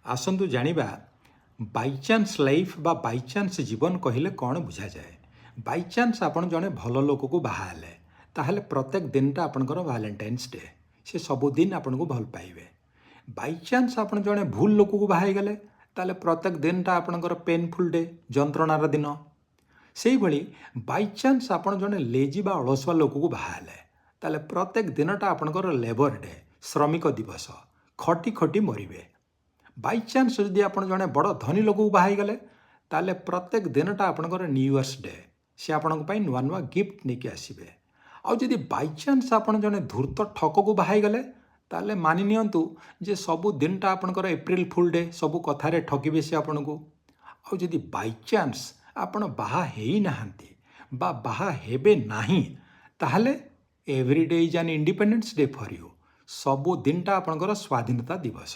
ଆସନ୍ତୁ ଜାଣିବା by chance life ବା ବାଇଚାନ୍ସ ଜୀବନ କହିଲେ କ'ଣ ବୁଝାଯାଏ। ବାଇଚାନ୍ସ ଆପଣ ଜଣେ ଭଲ ଲୋକକୁ ବାହା ହେଲେ ତାହେଲେ ପ୍ରତ୍ୟେକ ଦିନଟା ଆପଣଙ୍କର ଭାଲେଣ୍ଟାଇନ୍ସ ଡେ, ସେ ସବୁଦିନ ଆପଣଙ୍କୁ ଭଲ ପାଇବେ। ବାଇଚାନ୍ସ ଆପଣ ଜଣେ ଭୁଲ ଲୋକକୁ ବାହା ହେଇଗଲେ ତାହେଲେ ପ୍ରତ୍ୟେକ ଦିନଟା ଆପଣଙ୍କର ପେନଫୁଲ୍ ଡେ, ଯନ୍ତ୍ରଣାର ଦିନ। ସେଇଭଳି ବାଇଚାନ୍ସ ଆପଣ ଜଣେ ଲେଜି ବା ଅଳସୁଆ ଲୋକକୁ ବାହା ହେଲେ ତାହେଲେ ପ୍ରତ୍ୟେକ ଦିନଟା ଆପଣଙ୍କର ଲେବର ଡେ, ଶ୍ରମିକ ଦିବସ, ଖଟି ଖଟି ମରିବେ। ବାଇଚାନ୍ସ ଯଦି ଆପଣ ଜଣେ ବଡ଼ ଧନୀ ଲୋକକୁ ବାହା ହେଇଗଲେ ତାହେଲେ ପ୍ରତ୍ୟେକ ଦିନଟା ଆପଣଙ୍କର ନ୍ୟୁ ଇୟର୍ସ ଡେ, ସେ ଆପଣଙ୍କ ପାଇଁ ନୂଆ ନୂଆ ଗିଫ୍ଟ ନେଇକି ଆସିବେ। ଆଉ ଯଦି ବାଇଚାନ୍ସ ଆପଣ ଜଣେ ଧୂର୍ତ୍ତ ଠକକୁ ବାହା ହେଇଗଲେ ତାହେଲେ ମାନି ନିଅନ୍ତୁ ଯେ ସବୁ ଦିନଟା ଆପଣଙ୍କର ଏପ୍ରିଲ ଫୁଲ୍ ଡେ, ସବୁ କଥାରେ ଠକିବେ ସେ ଆପଣଙ୍କୁ। ଆଉ ଯଦି ବାଇଚାନ୍ସ ଆପଣ ବାହା ହେଇନାହାନ୍ତି ବା ବାହା ହେବେ ନାହିଁ ତାହେଲେ every day is an independence day for you, ସବୁ ଦିନଟା ଆପଣଙ୍କର ସ୍ୱାଧୀନତା ଦିବସ।